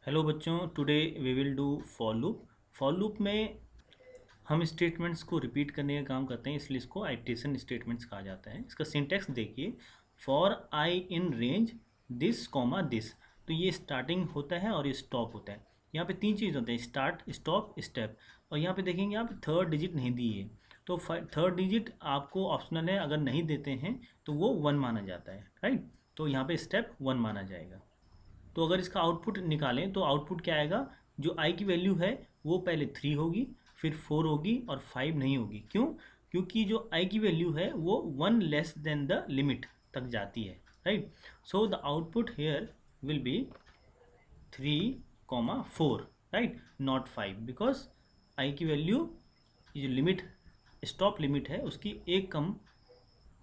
Hello बच्चों, today we will do for loop. For loop में हम स्टेटमेंट्स को रिपीट करने का काम करते हैं, इसलिए इसको आइटरेशन स्टेटमेंट्स कहा जाता है। इसका सिंटैक्स देखिए, for I in range this comma this. तो ये स्टार्टिंग होता है और ये स्टॉप होता है। यहाँ पे तीन चीज़ होते हैं, स्टार्ट, स्टॉप, स्टेप। और यहाँ पे देखेंगे आप थर्ड डिजिट नहीं दी है, तो थर्ड डिजिट आपको ऑप्शनल है, अगर नहीं देते हैं तो वो वन माना जाता है, राइट। तो यहाँ पे स्टेप वन माना जाएगा। तो अगर इसका आउटपुट निकालें तो आउटपुट क्या आएगा, जो आई की वैल्यू है वो पहले 3 होगी, फिर 4 होगी और 5 नहीं होगी। क्यों? क्योंकि जो आई की वैल्यू है वो 1 लेस देन द लिमिट तक जाती है, right. So the output here will be 3, 4, right, not 5, because i की वैल्यू, जो लिमिट, स्टॉप लिमिट है उसकी एक कम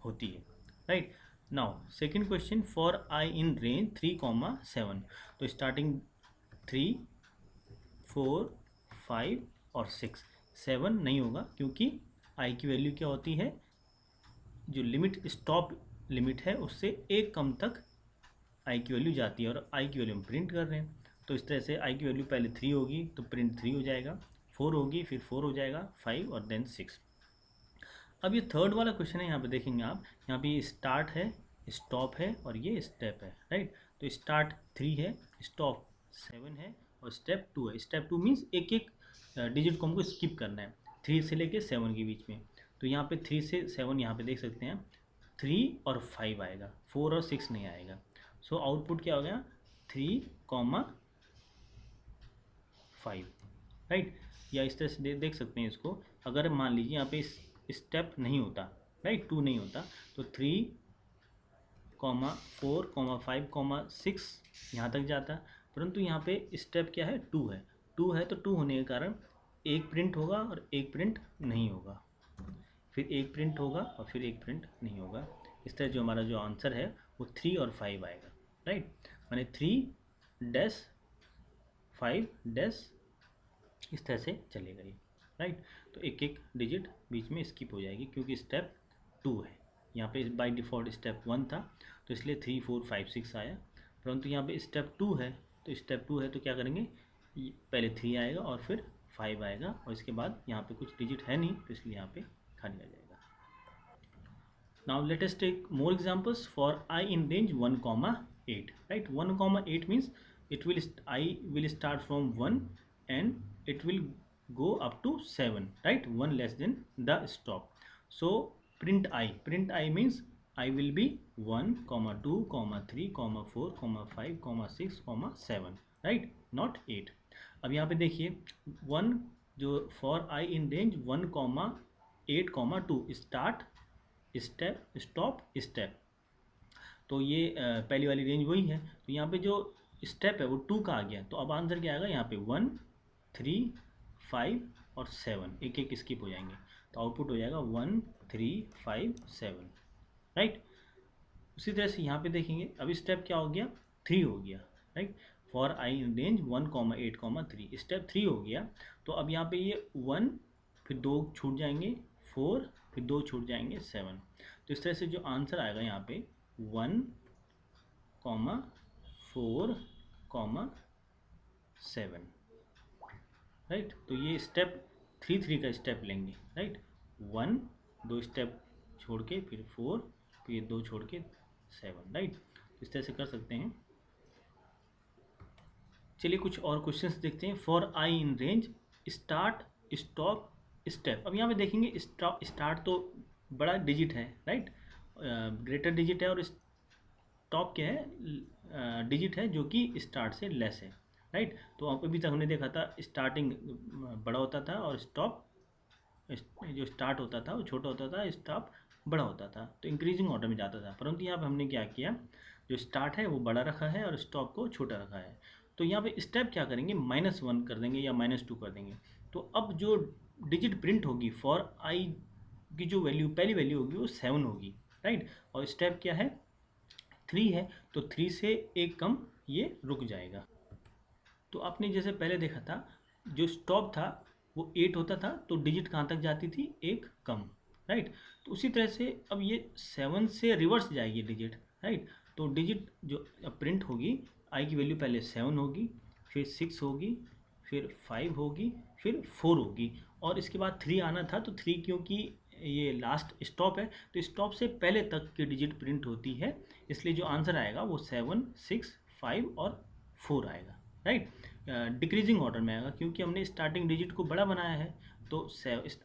होती है, right. Now second question, for I in range 3, 7। तो स्टार्टिंग 3, 4, 5 और 6। 7 नहीं होगा क्योंकि आई की वैल्यू क्या होती है, जो लिमिट, स्टॉप लिमिट है उससे एक कम तक आई की वैल्यू जाती है, और आई की वैल्यू हम प्रिंट कर रहे हैं। तो इस तरह से आई की वैल्यू पहले 3 होगी तो प्रिंट 3 हो जाएगा, 4 होगी फिर 4 हो जाएगा, 5 और देन 6। अब ये थर्ड वाला क्वेश्चन है, यहाँ पे देखेंगे आप, यहाँ पे ये स्टार्ट है, स्टॉप है और ये स्टेप है, राइट। तो स्टार्ट 3 है, स्टॉप 7 है और स्टेप 2 है। स्टेप 2 मीन्स एक एक डिजिट को हमको स्किप करना है 3 से लेके 7 के बीच में। तो यहाँ पे 3 से 7 यहाँ पे देख सकते हैं 3 और 5 आएगा, 4 और 6 नहीं आएगा। सो आउटपुट क्या हो गया, 3, 5, राइट। या इस तरह से देख सकते हैं इसको, अगर मान लीजिए यहाँ पे स्टेप नहीं होता, राइट, 2 नहीं होता, तो 3, 4, 5, यहाँ तक जाता। परंतु यहाँ पे स्टेप क्या है, 2 है। 2 है तो 2 होने के कारण एक प्रिंट होगा और एक प्रिंट नहीं होगा, फिर एक प्रिंट होगा और फिर एक प्रिंट नहीं होगा। इस तरह जो हमारा जो आंसर है वो 3 और 5 आएगा, राइट। माने 3-5 इस तरह से चलेगा ये, राइट। तो एक एक डिजिट बीच में स्किप हो जाएगी क्योंकि स्टेप 2 है। यहाँ पे बाय डिफ़ॉल्ट स्टेप 1 था तो इसलिए 3, 4, 5, 6 आया। परंतु यहाँ पे स्टेप 2 है, तो स्टेप 2 है तो क्या करेंगे, पहले 3 आएगा और फिर 5 आएगा, और इसके बाद यहाँ पे कुछ डिजिट है नहीं तो इसलिए यहाँ पे खाली आ जाएगा। Now let us take more examples for I in range 1, 8, right. 1, 8 means I will start from 1 and it will go up to 7, right, 1 less than the stop. So print I means I will be 1, 2, 3, 4, 5, 6, 7, right, not 8। अब यहाँ पे देखिए 1, जो for I in range 1, 8, 2 start, step, stop, step. तो ये पहली वाली range वही है, तो यहाँ पे जो स्टेप है वो 2 का आ गया। तो अब आंसर क्या आएगा, यहाँ पे 1, 3, 5 और 7 एक एक स्किप हो जाएंगे, तो आउटपुट हो जाएगा 1, 3, 5, 7, राइट। उसी तरह से यहाँ पे देखेंगे, अब स्टेप क्या हो गया, 3 हो गया, right. For I in range 1, 8, 3 step 3 हो गया। तो अब यहाँ पे ये 1, फिर 2 छूट जाएंगे, 4, फिर 2 छूट जाएंगे, 7। तो इस तरह से जो आंसर आएगा यहाँ पे 1, 4, 7, राइट। तो ये स्टेप 3 का स्टेप लेंगे, राइट। 1, 2 स्टेप छोड़ के फिर 4, फिर 2 छोड़ के 7, राइट। इस तरह से कर सकते हैं। चलिए कुछ और क्वेश्चंस देखते हैं। For I in range start, stop, step. अब यहाँ पे देखेंगे स्टार्ट तो बड़ा डिजिट है, राइट, ग्रेटर डिजिट है, और टॉप क्या है, डिजिट है जो कि स्टार्ट से लेस है, राइट। तो आप अभी तक हमने देखा था स्टार्टिंग बड़ा होता था और स्टॉप, जो स्टार्ट होता था वो छोटा होता था, स्टॉप बड़ा होता था, तो इंक्रीजिंग ऑर्डर में जाता था। परंतु यहाँ पे हमने क्या किया, जो स्टार्ट है वो बड़ा रखा है और स्टॉप को छोटा रखा है। तो यहाँ पे स्टेप क्या करेंगे, -1 कर देंगे या -2 कर देंगे। तो अब जो डिजिट प्रिंट होगी फॉर आई की जो वैल्यू, पहली वैल्यू होगी वो 7 होगी, राइट। और स्टेप क्या है, 3 है, तो 3 से एक कम ये रुक जाएगा। तो आपने जैसे पहले देखा था, जो स्टॉप था वो 8 होता था, तो डिजिट कहाँ तक जाती थी, एक कम, राइट। तो उसी तरह से अब ये 7 से रिवर्स जाएगी डिजिट, राइट। तो डिजिट जो प्रिंट होगी, आई की वैल्यू पहले 7 होगी, फिर 6 होगी, फिर 5 होगी, फिर 4 होगी, और इसके बाद 3 आना था। तो 3 क्योंकि ये लास्ट स्टॉप है तो स्टॉप से पहले तक की डिजिट प्रिंट होती है, इसलिए जो आंसर आएगा वो 7, 6, 5 और 4 आएगा, राइट। डिक्रीजिंग ऑर्डर में आएगा क्योंकि हमने स्टार्टिंग डिजिट को बड़ा बनाया है। तो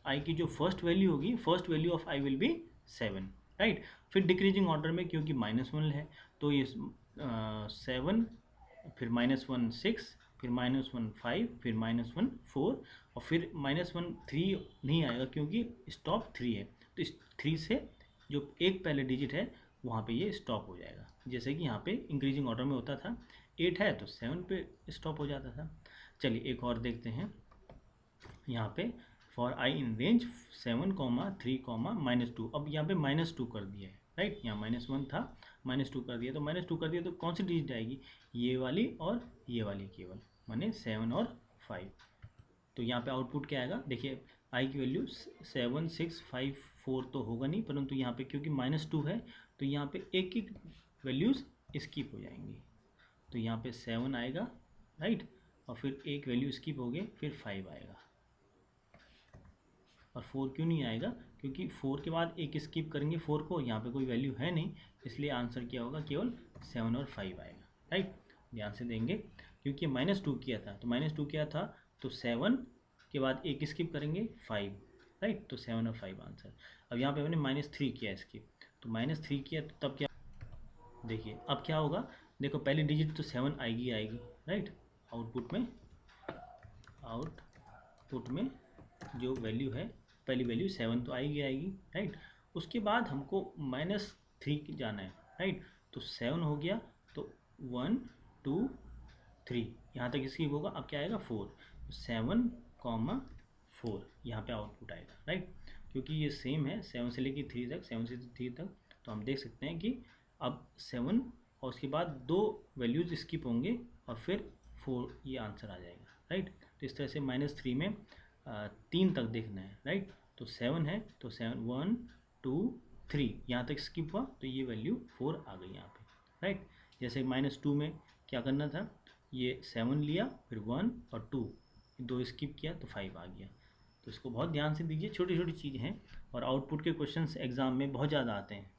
आई की जो फर्स्ट वैल्यू होगी, first value of I will be 7, right. फिर डिक्रीजिंग ऑर्डर में क्योंकि -1 है तो ये 7, फिर -1 6, फिर -1 5, फिर -1 4, और फिर -1 3 नहीं आएगा क्योंकि स्टॉप 3 है। तो इस 3 से जो एक पहले डिजिट है वहाँ पे ये स्टॉप हो जाएगा, जैसे कि यहाँ पे इंक्रीजिंग ऑर्डर में होता था। 8 है तो 7 पे स्टॉप हो जाता था। चलिए एक और देखते हैं यहाँ पे, फॉर आई इन रेंज 7, 3, -2। अब यहाँ पे -2 कर दिया है, राइट। यहाँ -1 था, -2 कर दिया, तो -2 कर दिया तो कौन सी डिजिट आएगी, ये वाली और ये वाली केवल, माने 7 और 5। तो यहाँ पे आउटपुट क्या आएगा, देखिए आई की वैल्यू 7, 6, 5, 4 तो होगा नहीं, परंतु यहाँ पे क्योंकि -2 है तो यहाँ पे एक एक वैल्यूज़ स्किप हो जाएंगी। तो यहाँ पे 7 आएगा, राइट, और फिर एक वैल्यू स्किप हो गई, फिर 5 आएगा, और 4 क्यों नहीं आएगा, क्योंकि 4 के बाद एक स्किप करेंगे 4 को, यहाँ पे कोई वैल्यू है नहीं, इसलिए आंसर क्या होगा, केवल 7 और 5 आएगा, राइट। ध्यान से देंगे क्योंकि -2 किया था, तो -2 किया था तो 7 के बाद एक स्किप करेंगे 5, राइट, तो 7 और 5 आंसर। अब यहाँ पे हमने -3 किया स्किप, तो -3 किया तो तब क्या, देखिए अब क्या होगा, देखो पहली डिजिट तो 7 आएगी आएगी, राइट। आउटपुट में जो वैल्यू है, पहली वैल्यू 7 तो आएगी आएगी, राइट। उसके बाद हमको -3 जाना है, राइट। तो 7 हो गया, तो 1, 2, 3 यहाँ तक स्किप होगा। अब क्या आएगा 4, 7, 4 यहाँ पे आउटपुट आएगा, राइट। क्योंकि ये सेम है 7 से लेकर 3 तक, 7 से 3 तक, तो हम देख सकते हैं कि अब 7 और उसके बाद 2 वैल्यूज स्किप होंगे और फिर 4, ये आंसर आ जाएगा, राइट। तो इस तरह से -3 में 3 तक देखना है, राइट। तो 7 है तो 7, 1, 2, 3 यहाँ तक स्किप हुआ तो ये वैल्यू 4 आ गई यहाँ पे, राइट। जैसे -2 में क्या करना था, ये 7 लिया, फिर 1 और 2, 2 स्किप किया तो 5 आ गया। तो इसको बहुत ध्यान से दीजिए, छोटी छोटी चीज़ें हैं, और आउटपुट के क्वेश्चंस एग्जाम में बहुत ज़्यादा आते हैं।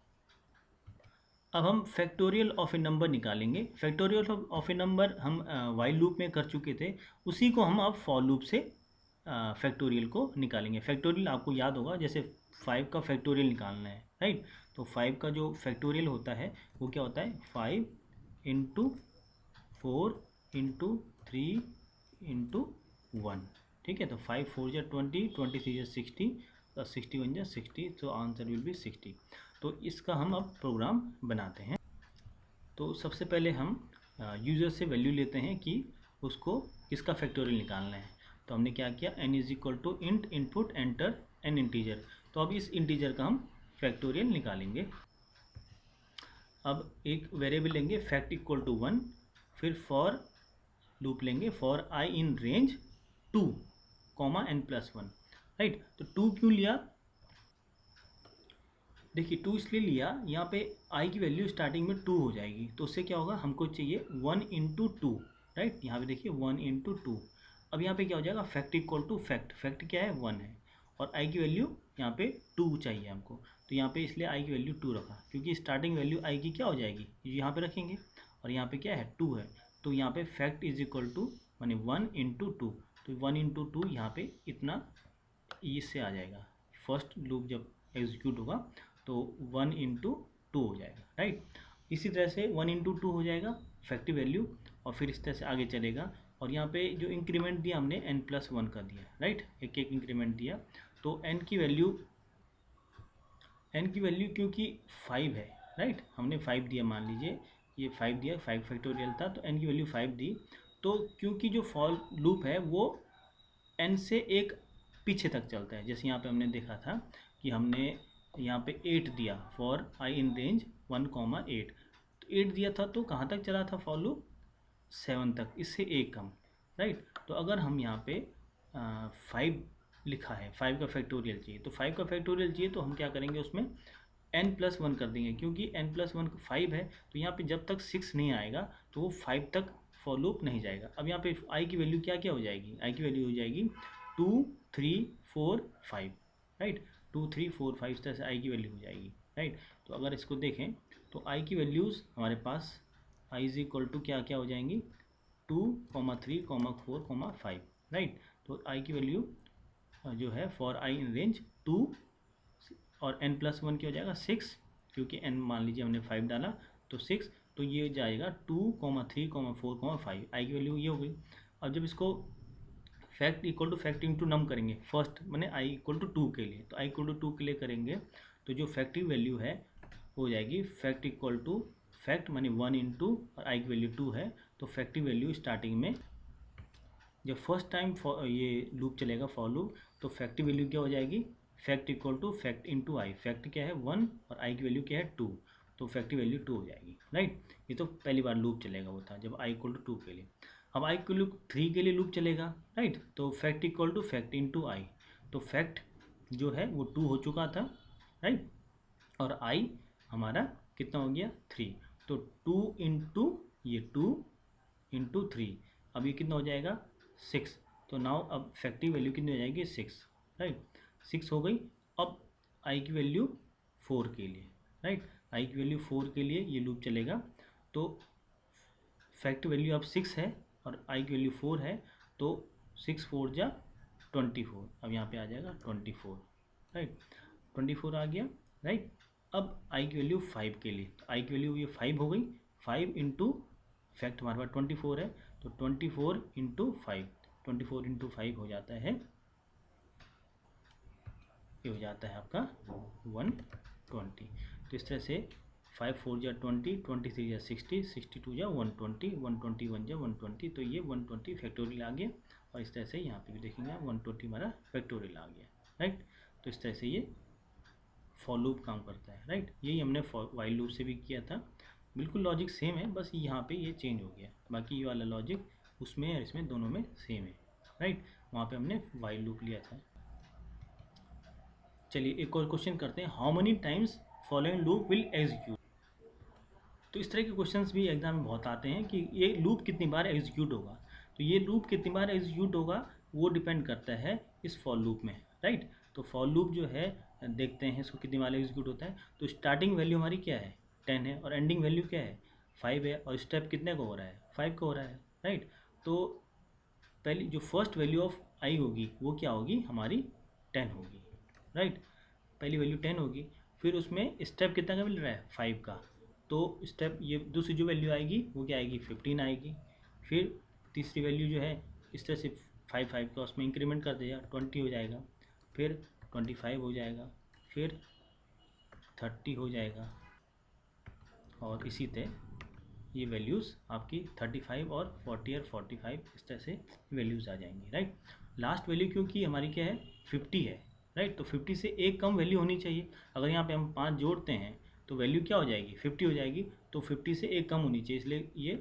अब हम फैक्टोरियल ऑफ ए नंबर निकालेंगे। फैक्टोरियल ऑफ ए नंबर हम वाइल लूप में कर चुके थे, उसी को हम अब फॉर लूप से फैक्टोरियल को निकालेंगे। फैक्टोरियल आपको याद होगा, जैसे 5 का फैक्टोरियल निकालना है, राइट। तो 5 का जो फैक्टोरियल होता है वो क्या होता है, 5 इंटू 4 इंटू 3 इंटू 1, ठीक है। तो 5 4 जा 20, 23 जा 60, 61 जा 60, तो आंसर विल बी 60। तो इसका हम अब प्रोग्राम बनाते हैं। तो सबसे पहले हम यूज़र से वैल्यू लेते हैं कि उसको किसका फैक्टोरियल निकालना है। तो हमने क्या किया, n is equal to int input enter n integer. तो अब इस इंटीजर का हम फैक्टोरियल निकालेंगे। अब एक वेरिएबल लेंगे फैक्ट इक्वल टू 1, फिर फॉर लूप लेंगे for I in range 2, n+1, right. तो 2 क्यों लिया, देखिए 2 इसलिए लिया, यहाँ पे आई की वैल्यू स्टार्टिंग में 2 हो जाएगी, तो उससे क्या होगा, हमको चाहिए 1 इंटू 2, राइट। यहाँ पे देखिए 1 इंटू 2। अब यहाँ पे क्या हो जाएगा, fact equal to fact, fact क्या है 1 है, और आई की वैल्यू यहाँ पे 2 चाहिए हमको, तो यहाँ पे इसलिए आई की वैल्यू 2 रखा, क्योंकि स्टार्टिंग वैल्यू आई की क्या हो जाएगी, यहाँ पे रखेंगे, और यहाँ पे क्या है 2 है, तो यहाँ पे फैक्ट इज इक्वल टू माने 1 इंटू 2, तो 1 इंटू 2 यहाँ पे इतना इससे आ जाएगा। फर्स्ट लूप जब एग्जीक्यूट होगा तो 1 इंटू 2 हो जाएगा, राइट। इसी तरह से 1 इंटू 2 हो जाएगा फैक्टिव वैल्यू, और फिर इस तरह से आगे चलेगा। और यहाँ पे जो इंक्रीमेंट दिया हमने n+1 कर दिया, राइट, एक एक इंक्रीमेंट दिया। तो n की वैल्यू क्योंकि 5 है, राइट, हमने 5 दिया, मान लीजिए ये 5 दिया, 5 फैक्टोरियल था, तो n की वैल्यू 5 दी। तो क्योंकि जो फॉर लूप है वो n से एक पीछे तक चलता है, जैसे यहाँ पे हमने देखा था कि हमने यहाँ पे 8 दिया फॉर आई इन रेंज 1, 8, तो 8 दिया था, तो कहाँ तक चला था फॉर लूप, 7 तक, इससे एक कम, राइट। तो अगर हम यहाँ पे 5 लिखा है, 5 का फैक्टोरियल चाहिए, तो 5 का फैक्टोरियल चाहिए, तो हम क्या करेंगे उसमें n+1 कर देंगे, क्योंकि n+1 5 है, तो यहाँ पे जब तक 6 नहीं आएगा तो वो 5 तक फॉर लूप नहीं जाएगा। अब यहाँ पे आई की वैल्यू क्या क्या हो जाएगी, आई की वैल्यू हो जाएगी 2 3 4 5, राइट। 2 3 4 5 इस तरह से आई की वैल्यू हो जाएगी, राइट। तो अगर इसको देखें तो आई की वैल्यूज़ हमारे पास आई इज इक्वल टू क्या क्या हो जाएंगी 2 3 4 5, राइट। तो आई की वैल्यू जो है फॉर आई इन रेंज 2 और n+1 क्या हो जाएगा 6, क्योंकि n मान लीजिए हमने 5 डाला तो 6, तो ये जाएगा 2 3 4 5, आई की वैल्यू ये हो गई। अब जब इसको fact equal to fact into num करेंगे फर्स्ट मैंने आई इक्वल टू 2 के लिए, तो आई इक्वल टू 2 के लिए करेंगे तो जो फैक्टिव वैल्यू है हो जाएगी फैक्ट इक्वल टू फैक्ट माने 1 इंटू और आई की वैल्यू 2 है, तो फैक्टिव वैल्यू स्टार्टिंग में जब फर्स्ट टाइम ये लूप चलेगा फॉर लूप तो फैक्टिव वैल्यू क्या हो जाएगी fact equal to fact into i, fact क्या है 1 और आई की वैल्यू क्या है 2, तो फैक्टिव वैल्यू 2 हो जाएगी, राइट। ये तो पहली बार लूप चलेगा वो था जब आई इक्वल टू 2 के लिए। अब आई इक्वल टू 3 के लिए लूप चलेगा, राइट। तो fact equal to fact into I, तो फैक्ट जो है वो 2 हो चुका था, राइट, और आई हमारा कितना हो गया 3, तो 2 इंटू ये 2 इंटू 3, अब ये कितना हो जाएगा 6, तो नाउ अब फैक्टिव वैल्यू कितनी हो जाएगी 6, राइट। 6 हो गई। अब आई की वैल्यू 4 के लिए, राइट, आई की वैल्यू 4 के लिए ये लूप चलेगा, तो फैक्ट वैल्यू अब 6 है और आई की वैल्यू 4 है, तो 6 4 जा 24, अब यहाँ पे आ जाएगा 24, राइट, 24 आ गया, राइट। अब आई की वैल्यू 5 के लिए, तो आई की वैल्यू ये 5 हो गई, 5 इंटू फैक्ट हमारे पास 24 है, तो 24 इंटू 5, 24 इंटू 5 हो जाता है, ये हो जाता है आपका 120। तो इस तरह से 5 4 जा 20, 23 जा 60, 62 जा 120, 121 जा 120, तो ये 120 फैक्टोरियल आ गया। और इस तरह से यहाँ पे भी देखेंगे 120 हमारा फैक्टोरियल आ गया, राइट। तो इस तरह से ये फॉर लूप काम करता है, राइट। यही हमने वाइल लूप से भी किया था, बिल्कुल लॉजिक सेम है, बस यहाँ पे ये चेंज हो गया, बाकी ये वाला लॉजिक उसमें और इसमें दोनों में सेम है, राइट। वहाँ पे हमने वाइल लूप लिया था। चलिए एक और क्वेश्चन करते हैं, how many times following loop will execute. तो इस तरह के क्वेश्चंस भी एग्जाम में बहुत आते हैं कि ये लूप कितनी बार एग्जीक्यूट होगा, तो ये लूप कितनी बार एग्जीक्यूट होगा वो डिपेंड करता है इस फॉर लूप में, राइट। तो फॉर लूप जो है देखते हैं इसको कितनी बार एग्जीक्यूट होता है, तो स्टार्टिंग वैल्यू हमारी क्या है 10 है और एंडिंग वैल्यू क्या है 5 है, और स्टेप कितने को हो रहा है 5 को हो रहा है, राइट। तो पहली जो फर्स्ट वैल्यू ऑफ आई होगी वो क्या होगी हमारी 10 होगी, राइट, पहली वैल्यू 10 होगी। फिर उसमें स्टेप कितना का मिल रहा है 5 का, तो स्टेप ये दूसरी जो वैल्यू आएगी वो क्या आएगी 15 आएगी। फिर तीसरी वैल्यू जो है इस तरह से 5 का उसमें इंक्रीमेंट कर देगा 20 हो जाएगा, फिर 25 हो जाएगा, फिर 30 हो जाएगा, और इसी तरह ये वैल्यूज़ आपकी 35 और 40 और 45 इस तरह से वैल्यूज़ आ जाएंगी, राइट। लास्ट वैल्यू क्योंकि हमारी क्या है 50 है, राइट, तो 50 से एक कम वैल्यू होनी चाहिए। अगर यहाँ पे हम 5 जोड़ते हैं तो वैल्यू क्या हो जाएगी 50 हो जाएगी, तो 50 से एक कम होनी चाहिए, इसलिए ये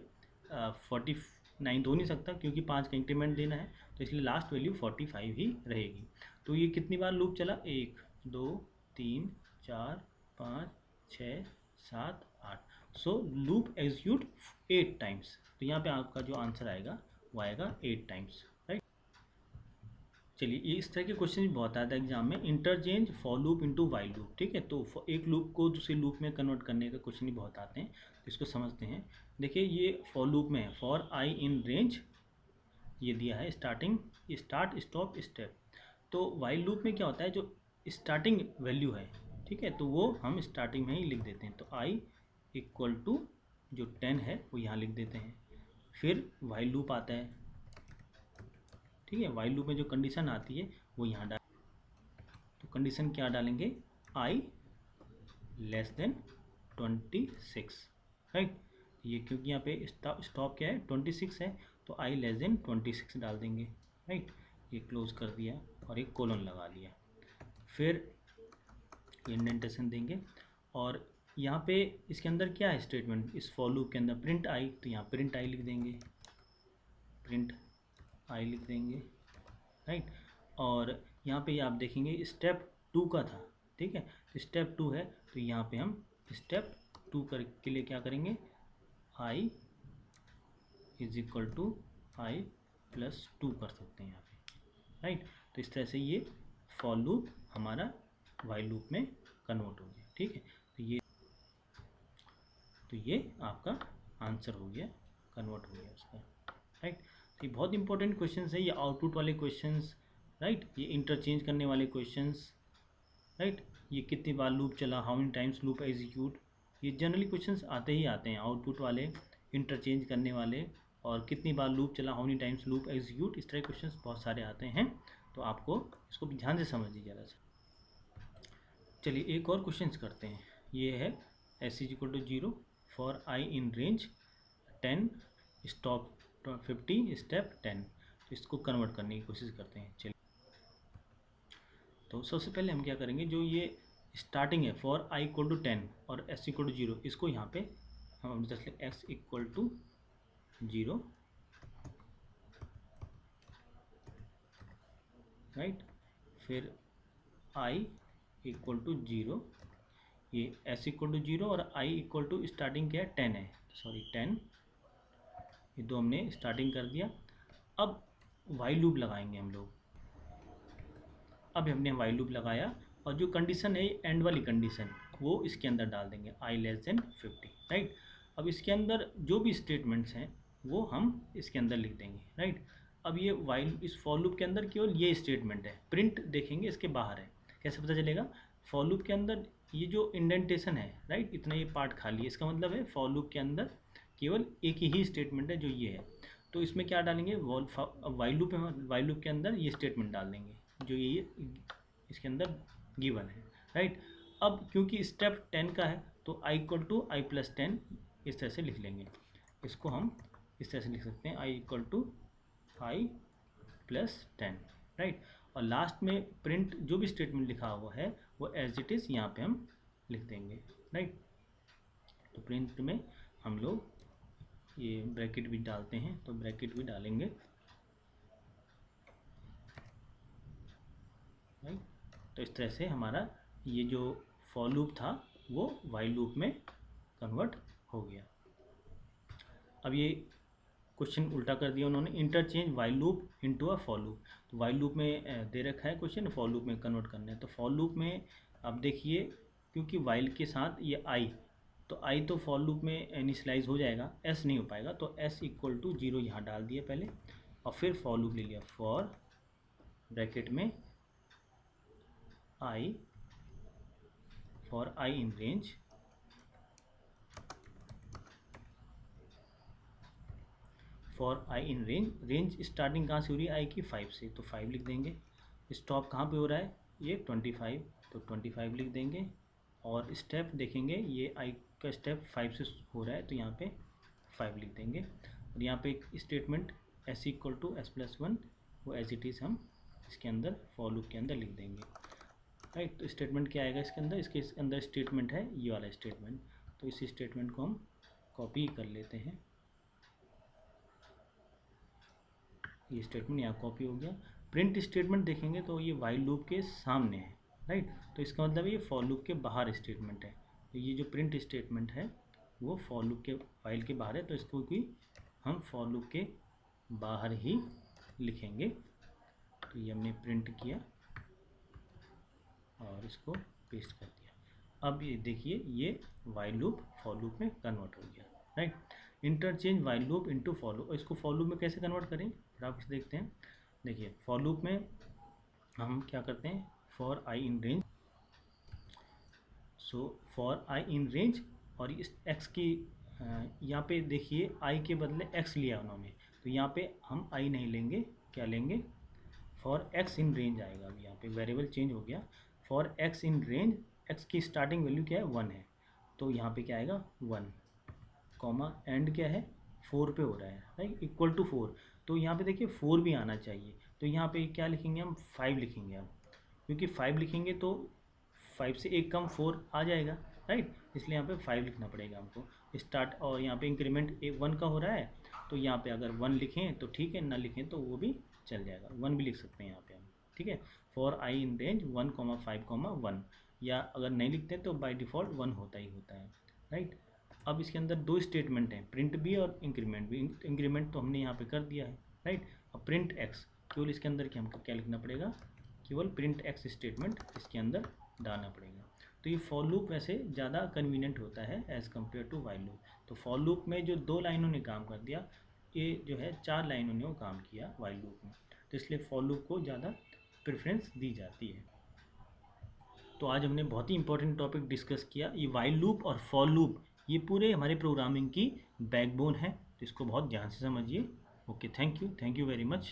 49 तो हो नहीं सकता क्योंकि 5 का इंक्रीमेंट देना है, तो इसलिए लास्ट वैल्यू 45 ही रहेगी। तो ये कितनी बार लूप चला 1 2 3 4 5 6 7 8, सो लूप एग्जीक्यूट 8 टाइम्स, तो यहाँ पे आपका जो आंसर आएगा वो आएगा 8 टाइम्स, राइट। चलिए ये इस तरह के क्वेश्चन भी बहुत आता है एग्जाम में, interchange for loop into while loop, ठीक है। तो एक लूप को दूसरे लूप में कन्वर्ट करने का क्वेश्चन भी बहुत आते हैं, तो इसको समझते हैं। देखिए ये फॉर लूप में है, फॉर आई इन रेंज ये दिया है स्टार्टिंग स्टार्ट स्टॉप स्टेप, तो वाइल लूप में क्या होता है जो स्टार्टिंग वैल्यू है, ठीक है, तो वो हम स्टार्टिंग में ही लिख देते हैं, तो आई इक्वल टू जो 10 है वो यहाँ लिख देते हैं। फिर वाइल लूप आता है, ठीक है, वाइल लूप में जो कंडीशन आती है वो यहाँ डाल, तो कंडीशन क्या डालेंगे आई लेस देन 26, राइट। ये क्योंकि यहाँ पे स्टॉप क्या है 26 है, तो आई लेस देन 26 डाल देंगे, राइट। ये क्लोज कर दिया और एक कोलन लगा लिया, फिर इंडेंटेशन देंगे, और यहाँ पे इसके अंदर क्या है स्टेटमेंट इस फॉर लूप के अंदर प्रिंट आई, तो यहाँ प्रिंट आई लिख देंगे, प्रिंट आई लिख देंगे, राइट। और यहाँ पे आप देखेंगे स्टेप 2 का था, ठीक है, स्टेप 2 है, तो यहाँ पे हम स्टेप 2 के लिए क्या करेंगे I is equal to I plus 2 कर सकते हैं यहाँ पे, राइट। तो इस तरह से ये फॉर लूप हमारा वाइल लूप में कन्वर्ट हो गया, ठीक है। तो ये आपका आंसर हो गया, कन्वर्ट हो गया उसका, राइट। तो ये बहुत इंपॉर्टेंट क्वेश्चन है, ये आउटपुट वाले क्वेश्चंस, राइट। ये इंटरचेंज करने वाले क्वेश्चंस, राइट। ये कितनी बार लूप चला, how many times loop execute, ये जनरली क्वेश्चंस आते ही आते हैं, आउटपुट वाले, इंटरचेंज करने वाले, और कितनी बार लूप चला, how many times loop execute, इस तरह क्वेश्चंस बहुत सारे आते हैं। तो आपको इसको ध्यान से समझ लीजिए ज़रा सा। चलिए एक और क्वेश्चन करते हैं। ये है s is equal to 0 for I in range 10 stop 50 step 10। तो इसको कन्वर्ट करने की कोशिश करते हैं। चलिए, तो सबसे पहले हम क्या करेंगे, जो ये स्टार्टिंग है फॉर आई इक्वल टू 10 और एस इक्वल टू 0, इसको यहाँ पे हम जैसे एक्स इक्वल टू 0, राइट। फिर आई इक्वल टू 0, ये एस इक्वल टू 0 और आई इक्वल टू स्टार्टिंग क्या है 10 है, सॉरी 10, ये दो हमने स्टार्टिंग कर दिया। अब वाइल लूप लगाएंगे हम लोग। अब हमने वाइल लूप लगाया और जो कंडीशन है एंड वाली कंडीशन वो इसके अंदर डाल देंगे, आई लेस देन 50, राइट। अब इसके अंदर जो भी स्टेटमेंट्स हैं वो हम इसके अंदर लिख देंगे, राइट। अब ये वाइल इस फॉर लूप के अंदर केवल ये स्टेटमेंट है, प्रिंट देखेंगे इसके बाहर है, कैसे पता चलेगा, फॉर लूप के अंदर ये जो इंडेंटेशन है, राइट, इतना ये पार्ट खाली है, इसका मतलब है फॉर लूप के अंदर केवल एक ही स्टेटमेंट है जो ये है। तो इसमें क्या डालेंगे, वाइल लूप है, वाइल लूप के अंदर ये स्टेटमेंट डाल देंगे जो ये इसके अंदर गिवन है, राइट। अब क्योंकि स्टेप 10 का है तो आई इक्वल टू आई प्लस 10 इस तरह से लिख लेंगे। इसको हम इस तरह से लिख सकते हैं, I equal to I plus 10, right. और लास्ट में प्रिंट जो भी स्टेटमेंट लिखा हुआ है वो एज इट इज़ यहाँ पे हम लिख देंगे, राइट। तो प्रिंट में हम लोग ये ब्रैकेट भी डालते हैं, तो ब्रैकेट भी डालेंगे, राइट। तो इस तरह से हमारा ये जो फॉर लूप था वो वाइल लूप में कन्वर्ट हो गया। अब ये क्वेश्चन उल्टा कर दिया उन्होंने, interchange while loop into a for loop. तो वाइल लूप में दे रखा है क्वेश्चन, फॉर लूप में कन्वर्ट करना है। तो फॉर लूप में अब देखिए, क्योंकि वाइल के साथ ये आई, तो आई तो फॉर लूप में इनिशलाइज हो जाएगा, एस नहीं हो पाएगा, तो एस इक्वल टू 0 यहाँ डाल दिया पहले, और फिर फॉर लूप ले लिया, फॉर ब्रैकेट में I, for I in range, for I in range, range starting कहाँ से हो रही है आई की 5 से, तो 5 लिख देंगे। स्टॉप कहाँ पे हो रहा है, ये 25, तो 25 लिख देंगे। और स्टेप देखेंगे, ये आई का स्टेप 5 से हो रहा है, तो यहाँ पे 5 लिख देंगे। और यहाँ पे एक statement s equal to s plus 1, वो एज इट इज़ हम इसके अंदर फॉर लूप के अंदर लिख देंगे, राइट। तो स्टेटमेंट क्या आएगा इसके अंदर, इसके अंदर स्टेटमेंट है ये वाला स्टेटमेंट, तो इस स्टेटमेंट को हम कॉपी कर लेते हैं, ये स्टेटमेंट यहाँ कॉपी हो गया। प्रिंट स्टेटमेंट देखेंगे तो ये वाइल लूप के सामने है, राइट। तो इसका मतलब ये फॉर लूप के बाहर स्टेटमेंट है। तो ये जो प्रिंट स्टेटमेंट है वो फॉर लूप के वाइल के बाहर है, तो इसको भी हम फॉर लूप के बाहर ही लिखेंगे। तो ये हमने प्रिंट किया और इसको पेस्ट कर दिया। अब ये देखिए, ये वाइल लूप फॉर लूप में कन्वर्ट हो गया, right. Interchange while loop into for loop, इसको फॉर लूप में कैसे कन्वर्ट करें फिर आप इसे देखते हैं। देखिए फॉर लूप में हम क्या करते हैं, for I in range, so for I in range, और इस एक्स की यहाँ पे देखिए आई के बदले एक्स लिया उन्होंने, तो यहाँ पे हम आई नहीं लेंगे, क्या लेंगे, फॉर एक्स इन रेंज आएगा। अब यहाँ पे वेरिएबल चेंज हो गया, for x in range, x की स्टार्टिंग वैल्यू क्या है 1 है, तो यहाँ पे क्या आएगा 1, कॉमा एंड क्या है 4 पे हो रहा है, राइट, इक्वल टू 4। तो यहाँ पे देखिए 4 भी आना चाहिए, तो यहाँ पे क्या लिखेंगे हम 5 लिखेंगे अब, क्योंकि 5 लिखेंगे तो 5 से एक कम 4 आ जाएगा, राइट, इसलिए यहाँ पे 5 लिखना पड़ेगा हमको स्टार्ट। और यहाँ पे इंक्रीमेंट 1 का हो रहा है, तो यहाँ पे अगर 1 लिखें तो ठीक है, ना लिखें तो वो भी चल जाएगा, 1 भी लिख सकते हैं यहाँ पे हम, ठीक है। फॉर आई इन रेंज 1, 5, 1, या अगर नहीं लिखते तो बाय डिफ़ॉल्ट 1 होता ही होता है, राइट। अब इसके अंदर दो स्टेटमेंट हैं, प्रिंट भी और इंक्रीमेंट भी। इंक्रीमेंट तो हमने यहाँ पे कर दिया है, राइट। अब प्रिंट एक्स, केवल इसके अंदर क्या हमको क्या लिखना पड़ेगा, केवल प्रिंट एक्स स्टेटमेंट इसके अंदर डालना पड़ेगा। तो ये फॉर लूप वैसे ज़्यादा कन्वीनियंट होता है as compare to while loop. तो फॉर लूप में जो 2 लाइनों ने काम कर दिया, ये जो है 4 लाइनों ने वो काम किया वाइल लूप में, तो इसलिए फॉर लूप को ज़्यादा प्रेफरेंस दी जाती है। तो आज हमने बहुत ही इंपॉर्टेंट टॉपिक डिस्कस किया, ये वाइल लूप और फॉर लूप, ये पूरे हमारे प्रोग्रामिंग की बैकबोन है, तो इसको बहुत ध्यान से समझिए। Okay, thank you very much.